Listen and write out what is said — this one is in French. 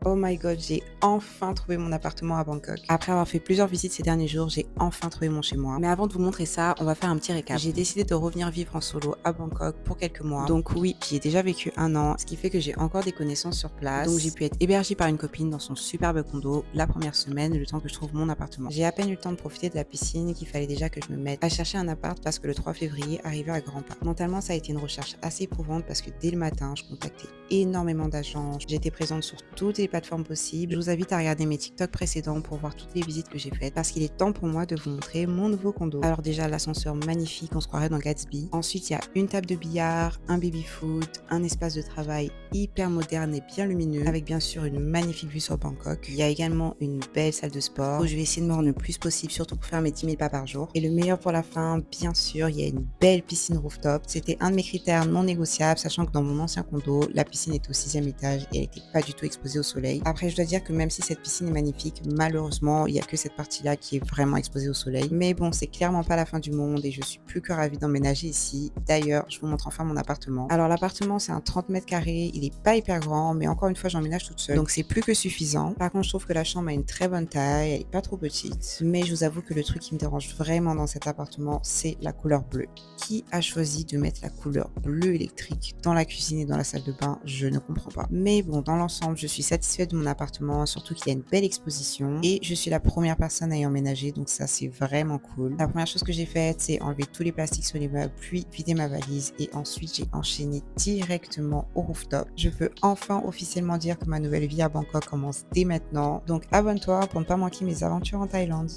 Oh my god, j'ai enfin trouvé mon appartement à Bangkok. Après avoir fait plusieurs visites ces derniers jours, j'ai enfin trouvé mon chez moi. Mais avant de vous montrer ça, on va faire un petit récap. J'ai décidé de revenir vivre en solo à Bangkok pour quelques mois. Donc oui, j'y ai déjà vécu un an, ce qui fait que j'ai encore des connaissances sur place. Donc j'ai pu être hébergée par une copine dans son superbe condo la première semaine, le temps que je trouve mon appartement. J'ai à peine eu le temps de profiter de la piscine qu'il fallait déjà que je me mette à chercher un appart parce que le 3 février arrivait à grands pas. Mentalement, ça a été une recherche assez éprouvante parce que dès le matin, je contactais énormément d'agences. J'étais présente sur toutes les plateformes possibles. Je vous invite à regarder mes TikTok précédents pour voir toutes les visites que j'ai faites parce qu'il est temps pour moi de vous montrer mon nouveau condo. Alors déjà, l'ascenseur magnifique, on se croirait dans Gatsby. Ensuite, il y a une table de billard, un baby-foot, un espace de travail hyper moderne et bien lumineux avec bien sûr une magnifique vue sur Bangkok. Il y a également une belle salle de sport où je vais essayer de me rendre le plus possible, surtout pour faire mes 10 000 pas par jour. Et le meilleur pour la fin, bien sûr, il y a une belle piscine rooftop. C'était un de mes critères non négociables, sachant que dans mon ancien condo, la piscine est au 6e étage et elle n'était pas du tout exposée au soleil. Après, je dois dire que même si cette piscine est magnifique, malheureusement, il n'y a que cette partie-là qui est vraiment exposée au soleil. Mais bon, c'est clairement pas la fin du monde et je suis plus que ravie d'emménager ici. D'ailleurs, je vous montre enfin mon appartement. Alors, l'appartement, c'est un 30 mètres carrés. Il est pas hyper grand, mais encore une fois, j'emménage toute seule. Donc, c'est plus que suffisant. Par contre, je trouve que la chambre a une très bonne taille. Elle est pas trop petite. Mais je vous avoue que le truc qui me dérange vraiment dans cet appartement, c'est la couleur bleue. Qui a choisi de mettre la couleur bleu électrique dans la cuisine et dans la salle de bain? Je ne comprends pas. Mais bon, dans l'ensemble, je suis satisfaite de mon appartement, surtout qu'il y a une belle exposition et je suis la première personne à y emménager, donc ça, c'est vraiment cool. La première chose que j'ai faite, c'est enlever tous les plastiques sur les meubles, puis vider ma valise et ensuite, j'ai enchaîné directement au rooftop. Je peux enfin officiellement dire que ma nouvelle vie à Bangkok commence dès maintenant. Donc abonne-toi pour ne pas manquer mes aventures en Thaïlande.